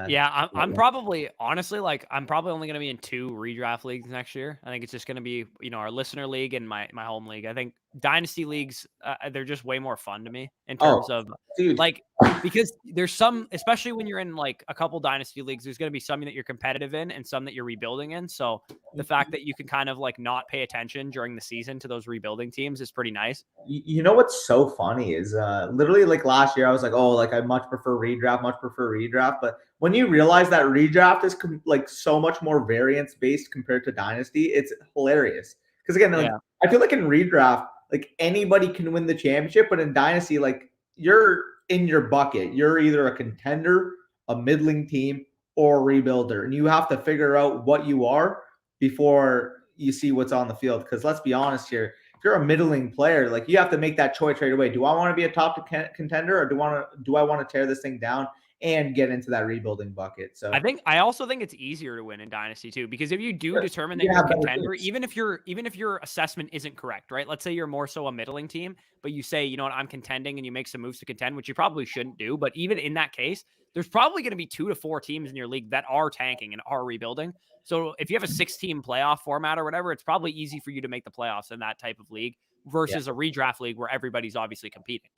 yeah, I'm probably honestly I'm probably only going to be in 2 redraft leagues next year. I think it's just going to be, our listener league and my home league. I think dynasty leagues, they're just way more fun to me in terms of because there's some, especially when you're in like a couple dynasty leagues, there's going to be some that you're competitive in and some that you're rebuilding in. So the fact that you can kind of like not pay attention during the season to those rebuilding teams is pretty nice. You know what's so funny is literally like last year I was like, oh, like I much prefer redraft. But when you realize that redraft is like so much more variance based compared to dynasty, it's hilarious. Because again, I feel like in redraft, like anybody can win the championship, but in dynasty, like you're in your bucket. You're either a contender, a middling team, or a rebuilder, and you have to figure out what you are before you see what's on the field. Because let's be honest here. You're a middling player, like you have to make that choice right away. Do I want to be a top contender or do I want to tear this thing down and get into that rebuilding bucket? So I also think it's easier to win in dynasty too, because if you do determine that you're a contender, even if your assessment isn't correct, right? Let's say you're more so a middling team, but you say, you know what, I'm contending, and you make some moves to contend, which you probably shouldn't do. But even in that case, there's probably going to be 2 to 4 teams in your league that are tanking and are rebuilding. So if you have a 6-team playoff format or whatever, it's probably easy for you to make the playoffs in that type of league versus a redraft league where everybody's obviously competing.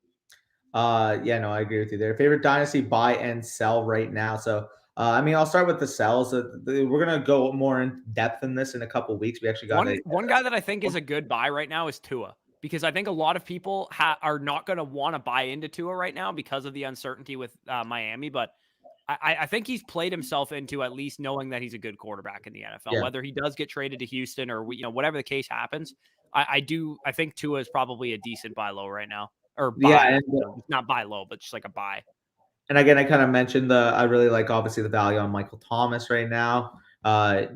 Yeah, no, I agree with you there. Favorite dynasty buy and sell right now. So, I mean, I'll start with the sells. We're going to go more in depth in this in a couple of weeks. We actually got one guy that I think is a good buy right now is Tua, because I think a lot of people are not going to want to buy into Tua right now because of the uncertainty with Miami. But I think he's played himself into at least knowing that he's a good quarterback in the NFL, whether he does get traded to Houston or, whatever the case happens. I think Tua is probably a decent buy low right now, or buy, not buy low, but just like a buy. And again, I kind of mentioned I really like obviously the value on Michael Thomas right now.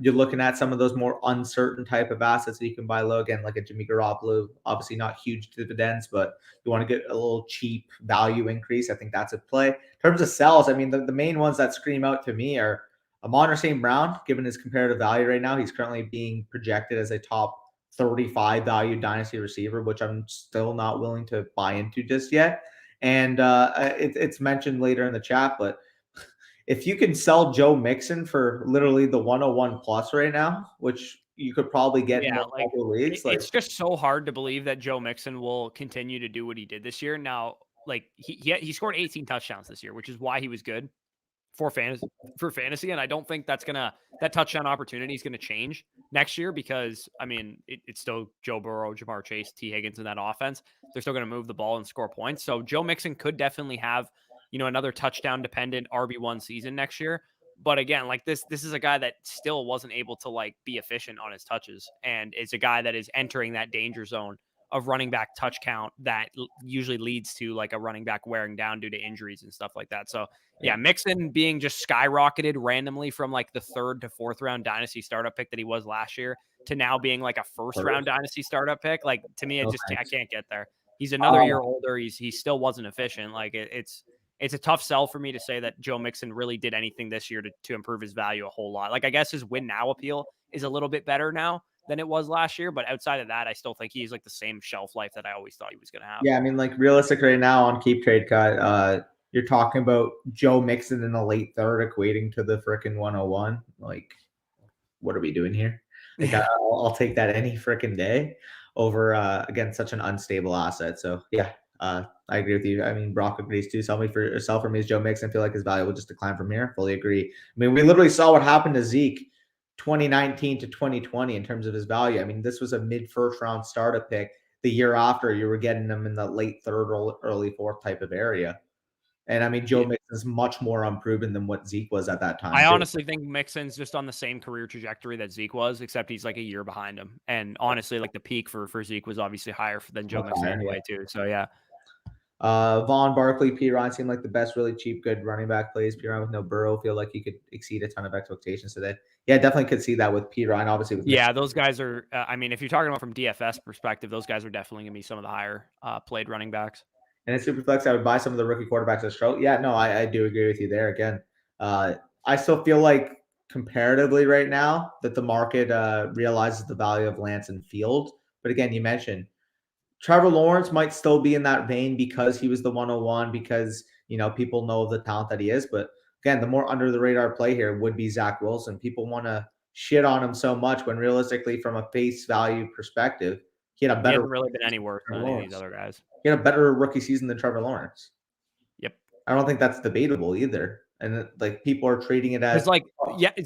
You're looking at some of those more uncertain type of assets that you can buy low, again, like a Jimmy Garoppolo, obviously not huge dividends, but you want to get a little cheap value increase. I think that's a play. In terms of sells, I mean, the main ones that scream out to me are Amon-Ra St. Brown, given his comparative value right now. He's currently being projected as a top 35 value dynasty receiver, which I'm still not willing to buy into just yet. And it's mentioned later in the chat, but if you can sell Joe Mixon for literally the 101 plus right now, which you could probably get in multiple leagues, it's just so hard to believe that Joe Mixon will continue to do what he did this year. Now, like he scored 18 touchdowns this year, which is why he was good for fantasy. And I don't think that touchdown opportunity is going to change next year, because I mean, it's still Joe Burrow, Jamar Chase, T. Higgins in that offense. They're still going to move the ball and score points. So Joe Mixon could definitely have, another touchdown dependent RB1 season next year. But again, like this is a guy that still wasn't able to like be efficient on his touches, and is a guy that is entering that danger zone of running back touch count that usually leads to like a running back wearing down due to injuries and stuff like that. So yeah, Mixon being just skyrocketed randomly from like the 3rd to 4th round dynasty startup pick that he was last year to now being like a 1st round dynasty startup pick. Like to me, I can't get there. He's another year older. He still wasn't efficient. Like it's a tough sell for me to say that Joe Mixon really did anything this year to improve his value a whole lot. Like I guess his win now appeal is a little bit better now than it was last year. But outside of that, I still think he's like the same shelf life that I always thought he was going to have. Yeah, I mean, like realistic right now on Keep Trade Cut, you're talking about Joe Mixon in the late 3rd equating to the frickin' 101. Like, what are we doing here? Like, I'll take that any frickin' day over, again, such an unstable asset. So, yeah, I agree with you. I mean, Brock agrees too. Sell for me as Joe Mixon. I feel like his value will just decline from here. Fully agree. I mean, we literally saw what happened to Zeke 2019 to 2020 in terms of his value. I mean, this was a mid-1st round startup pick. The year after, you were getting them in the late 3rd or early 4th type of area. And I mean, Joe Mixon is much more unproven than what Zeke was at that time. I honestly think Mixon's just on the same career trajectory that Zeke was, except he's like a year behind him. And honestly, like the peak for Zeke was obviously higher than Joe Mixon anyway, too. So yeah. Vaughn, Barkley, P. Ryan seemed like the best, really cheap, good running back plays. P. Ryan with no Burrow, feel like he could exceed a ton of expectations today. Yeah, definitely could see that with P. Ryan, obviously. With those guys are. I mean, if you're talking about from DFS perspective, those guys are definitely going to be some of the higher played running backs. And in Superflex, I would buy some of the rookie quarterbacks as stroke. Yeah, no, I do agree with you there. Again, I still feel like comparatively right now that the market realizes the value of Lance and Field. But again, you mentioned Trevor Lawrence might still be in that vein because he was the 101, because, people know the talent that he is. But again, the more under the radar play here would be Zach Wilson. People want to shit on him so much when realistically, from a face value perspective, he hasn't really been any worse than any of these other guys. He had a better rookie season than Trevor Lawrence. Yep. I don't think that's debatable either. And like people are treating it as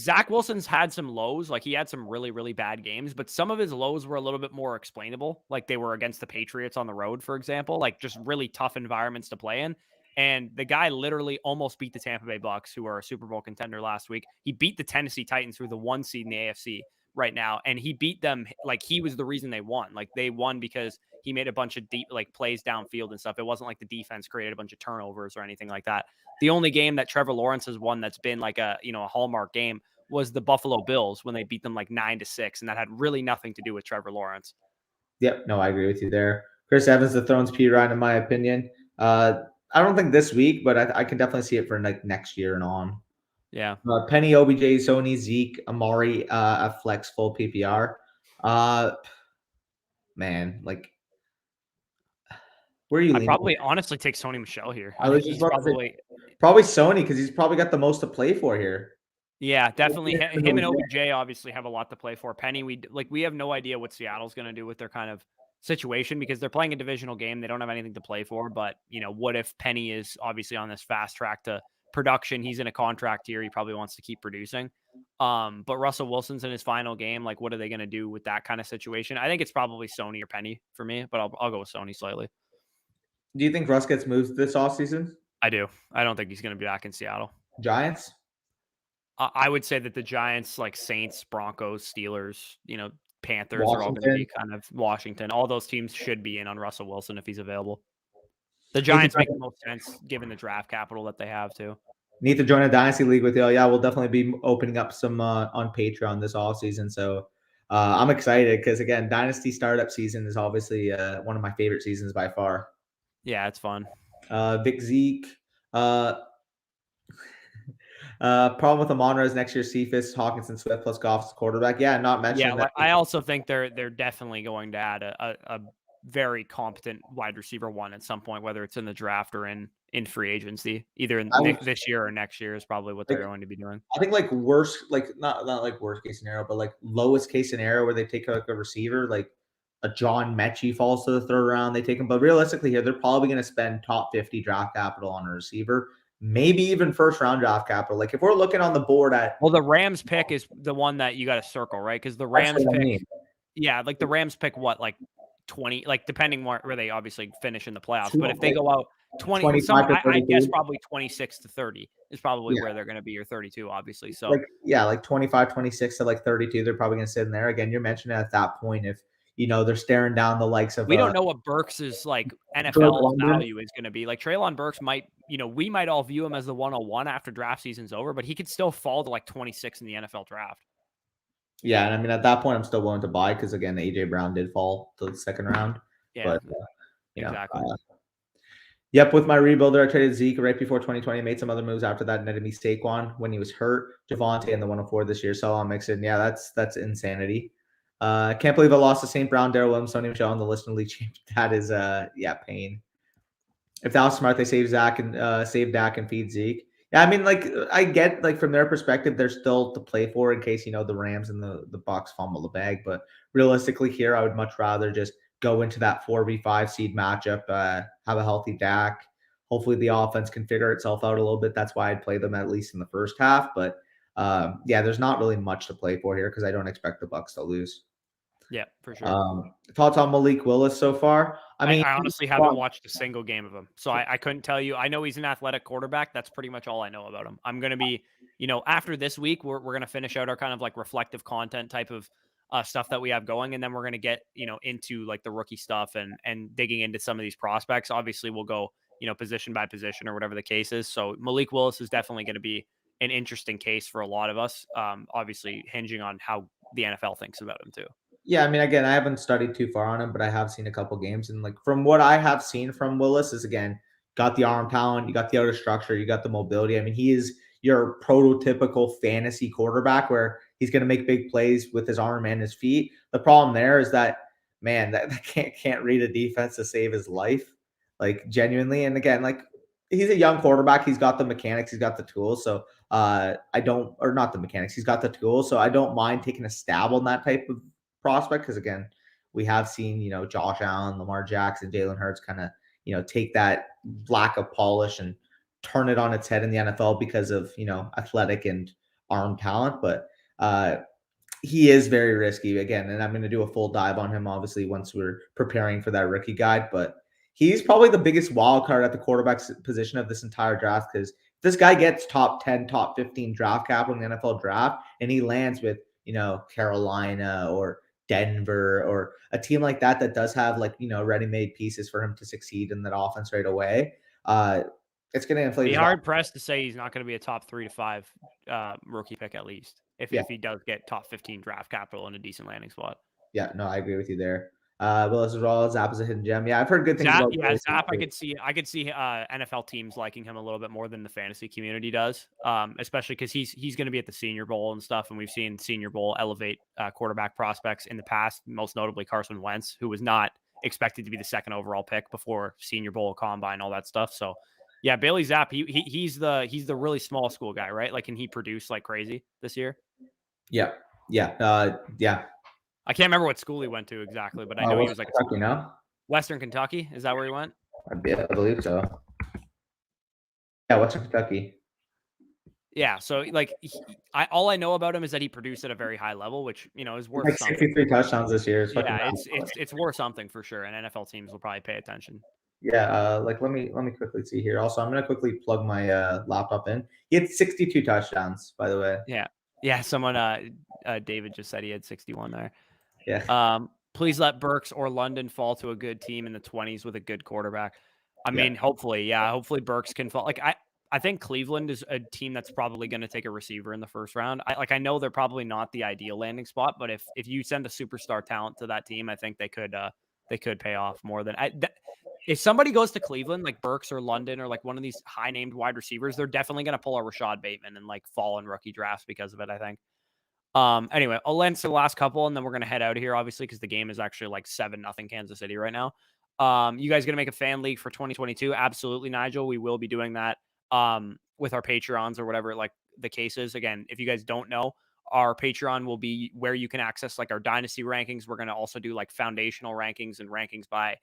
Zach Wilson's had some lows. Like he had some really, really bad games, but some of his lows were a little bit more explainable. Like they were against the Patriots on the road, for example, like just really tough environments to play in. And the guy literally almost beat the Tampa Bay Bucks, who are a Super Bowl contender last week. He beat the Tennessee Titans, who are the 1 seed in the AFC right now. And he beat them like he was the reason they won. Like they won because he made a bunch of deep like plays downfield and stuff. It wasn't like the defense created a bunch of turnovers or anything like that. The only game that Trevor Lawrence has won that's been like a hallmark game was the Buffalo Bills when they beat them like 9-6. And that had really nothing to do with Trevor Lawrence. Yep. No, I agree with you there. Chris Evans, the Thrones P. Ryan, in my opinion. I don't think this week, but I can definitely see it for like next year and on. Yeah. Penny, OBJ, Sony, Zeke, Amari, a flex full PPR. Man, like, where are you? I probably honestly take Sony Michel here. I was just probably Sony because he's probably got the most to play for here. Yeah, definitely. Him and OBJ obviously have a lot to play for. Penny, we have no idea what Seattle's going to do with their kind of situation because they're playing a divisional game. They don't have anything to play for. But, what if Penny is obviously on this fast track to production? He's in a contract here. He probably wants to keep producing. But Russell Wilson's in his final game. Like, what are they going to do with that kind of situation? I think it's probably Sony or Penny for me, but I'll go with Sony slightly. Do you think Russ gets moved this offseason? I do. I don't think he's going to be back in Seattle. Giants? I would say that the Giants, like Saints, Broncos, Steelers, Panthers are all going to be kind of Washington. All those teams should be in on Russell Wilson if he's available. The Giants make the most sense given the draft capital that they have too. Need to join a dynasty league with you. Yeah, we'll definitely be opening up some on Patreon this offseason. So I'm excited because, again, dynasty startup season is obviously one of my favorite seasons by far. Yeah, it's fun. Vic Zeke. Problem with the Monroe is next year Cephas, Hawkinson, Swift plus Goff's quarterback. Yeah, not mentioning that. I also think they're definitely going to add a very competent wide receiver one at some point, whether it's in the draft or in free agency, either this year or next year is probably what they're going to be doing. I think like worst, like not like worst case scenario, but like lowest case scenario where they take like a receiver, like a John Mechie falls to the 3rd round, they take him. But realistically here, they're probably going to spend top 50 draft capital on a receiver. Maybe even 1st round draft capital. Like if we're looking on the board at the Rams pick is the one that you got to circle, right? Because the Rams pick, like the Rams pick what, like 20, like depending where they obviously finish in the playoffs. But if they go out 20, I guess probably 26 to 30 is probably where they're going to be, or 32, obviously. So like 25, 26 to like 32, they're probably going to sit in there. Again, you're mentioning at that point, if they're staring down the likes of we don't know what Burks' like NFL value is going to be. Like Treylon Burks might, we might all view him as the 101 after draft season's over, but he could still fall to like 26 in the NFL draft. Yeah, and I mean at that point I'm still willing to buy because again AJ Brown did fall to the second round. Yeah, But exactly. Yep, with my rebuilder, I traded Zeke right before 2020. Made some other moves after that. Netted me Saquon when he was hurt. Javonte in the 104 this year. So I'll mix it. Yeah, that's insanity. Can't believe I lost to St. Brown, Darrell Williams, Sony Michel on the list in the league champ. That is pain. If that was smart, they save Dak and feed Zeke. Yeah, I mean, like I get like from their perspective, they're still to play for in case the Rams and the Bucks fumble the bag. But realistically, here I would much rather just go into that 4v5 seed matchup, have a healthy Dak. Hopefully the offense can figure itself out a little bit. That's why I'd play them at least in the first half. But there's not really much to play for here because I don't expect the Bucks to lose. Yeah, for sure. Thoughts on Malik Willis so far? I mean, I honestly haven't watched a single game of him, so I couldn't tell you. I know he's an athletic quarterback. That's pretty much all I know about him. I'm going to be, after this week, we're going to finish out our kind of like reflective content type of stuff that we have going, and then we're going to get, into like the rookie stuff and digging into some of these prospects. Obviously, we'll go, position by position or whatever the case is. So Malik Willis is definitely going to be an interesting case for a lot of us. Obviously, hinging on how the NFL thinks about him too. Yeah, I mean, again, I haven't studied too far on him, but I have seen a couple games, and like from what I have seen from Willis is again, got the arm talent, you got the outer structure, you got the mobility. I mean, he is your prototypical fantasy quarterback where he's going to make big plays with his arm and his feet. The problem there is that man that can't read a defense to save his life, like genuinely. And again, like he's a young quarterback, he's got the mechanics, he's got the tools. So not the mechanics, he's got the tools. So I don't mind taking a stab on that type of prospect because again, we have seen Josh Allen, Lamar Jackson, Jalen Hurts kind of take that lack of polish and turn it on its head in the NFL because of athletic and arm talent. But he is very risky again, and I'm going to do a full dive on him obviously once we're preparing for that rookie guide. But he's probably the biggest wild card at the quarterback position of this entire draft because this guy gets top 10, top 15 draft capital in the NFL draft, and he lands with Carolina or Denver or a team like that does have ready-made pieces for him to succeed in that offense right away. It's going to inflate. Be hard pressed to say he's not going to be a top 3 to 5 rookie pick at least if he does get top 15 draft capital in a decent landing spot. Yeah, no, I agree with you there. Willis as well. Zap is a hidden gem. Yeah, I've heard good things about Zap. I could see NFL teams liking him a little bit more than the fantasy community does, especially because he's going to be at the Senior Bowl and stuff, and we've seen Senior Bowl elevate quarterback prospects in the past, most notably Carson Wentz, who was not expected to be the second overall pick before Senior Bowl, Combine, all that stuff. So, yeah, Bailey Zapp, he's the really small school guy, right? Like, can he produce like crazy this year? Yeah. I can't remember what school he went to exactly, but I know he was like Kentucky, Western Kentucky. Is that where he went? I believe so. Yeah, Western Kentucky. Yeah, so like all I know about him is that he produced at a very high level, which is worth like 63 touchdowns this year. Yeah, it's worth something for sure, and NFL teams will probably pay attention. Yeah, let me quickly see here. Also, I'm gonna quickly plug my laptop in. He had 62 touchdowns, by the way. Yeah. Someone, David just said he had 61 there. Yeah. Please let Burks or London fall to a good team in the 20s with a good quarterback. I mean, hopefully Burks can fall. Like I think Cleveland is a team that's probably going to take a receiver in the first round. I know they're probably not the ideal landing spot, but if you send a superstar talent to that team, I think they could pay off more than if somebody goes to Cleveland, like Burks or London or like one of these high named wide receivers, they're definitely going to pull a Rashad Bateman and like fall in rookie drafts because of it, I think. Anyway, I'll answer the last couple and then we're going to head out of here, obviously, because the game is actually like 7-0 Kansas City right now. You guys going to make a fan league for 2022? Absolutely, Nigel. We will be doing that with our Patreons or whatever like the case is. Again, if you guys don't know, our Patreon will be where you can access like our dynasty rankings. We're going to also do like foundational rankings and rankings by,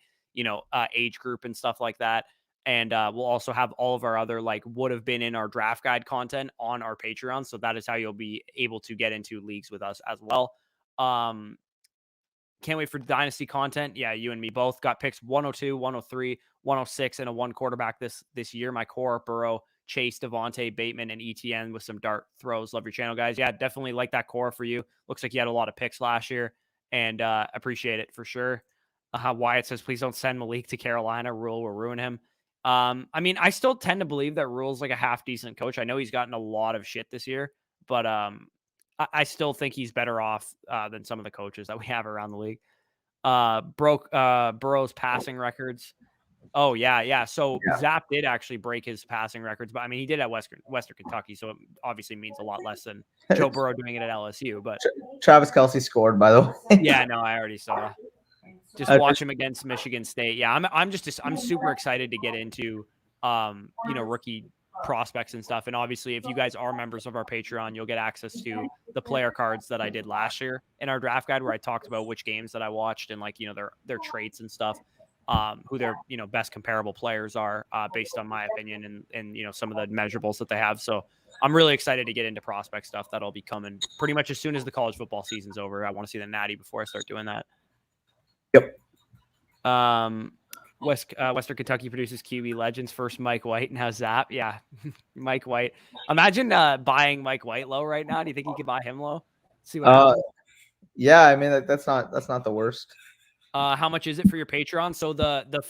age group and stuff like that. And we'll also have all of our other like would have been in our draft guide content on our Patreon. So that is how you'll be able to get into leagues with us as well. Can't wait for dynasty content. Yeah, you and me both got picks 102, 103, 106, and a 1 quarterback this year. My core: Burrow, Chase, Devontae, Bateman, and ETN with some dart throws. Love your channel, guys. Yeah, definitely like that core for you. Looks like you had a lot of picks last year. and appreciate it for sure. Wyatt says, please don't send Malik to Carolina. Rule will ruin him. I mean, I still tend to believe that Rule's like a half decent coach. I know he's gotten a lot of shit this year, but I still think he's better off than some of the coaches that we have around the league. Burrow's passing records. Oh yeah. So Zapp did actually break his passing records, but I mean he did at Western Kentucky, so it obviously means a lot less than Joe Burrow doing it at LSU. But Travis Kelce scored, by the way. Yeah, no, I already saw. Just watch him against Michigan State. Yeah, I'm super excited to get into rookie prospects and stuff. And obviously, if you guys are members of our Patreon, you'll get access to the player cards that I did last year in our draft guide, where I talked about which games that I watched and like their traits and stuff, who their best comparable players are based on my opinion and some of the measurables that they have. So I'm really excited to get into prospect stuff. That'll be coming pretty much as soon as the college football season's over. I want to see the Natty before I start doing that. Yep. Western Kentucky produces QB legends. First Mike White, and now Zapp. Yeah, Mike White. Imagine buying Mike White low right now. Do you think you could buy him low? See what happens. Yeah, I mean that's not the worst. How much is it for your Patreon? So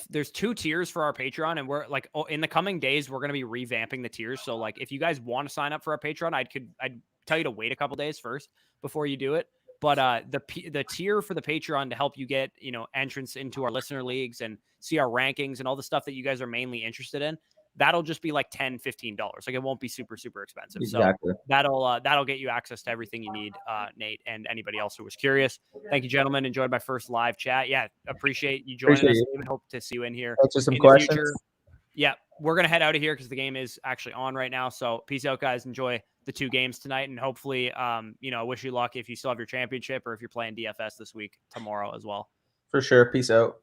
there's 2 tiers for our Patreon, and we're like in the coming days we're gonna be revamping the tiers. So like if you guys want to sign up for our Patreon, I'd tell you to wait a couple days first before you do it. But the tier for the Patreon to help you get entrance into our listener leagues and see our rankings and all the stuff that you guys are mainly interested in, that'll just be like $10-15. Like it won't be super expensive. Exactly. So that'll get you access to everything you need, Nate, and anybody else who was curious. Thank you, gentlemen. Enjoyed my first live chat. Yeah, appreciate you joining us. Even hope to see you in here. Answer some questions. Future. Yeah, we're gonna head out of here because the game is actually on right now. So peace out, guys. Enjoy the 2 games tonight, and hopefully, wish you luck if you still have your championship or if you're playing DFS this week tomorrow as well. For sure. Peace out.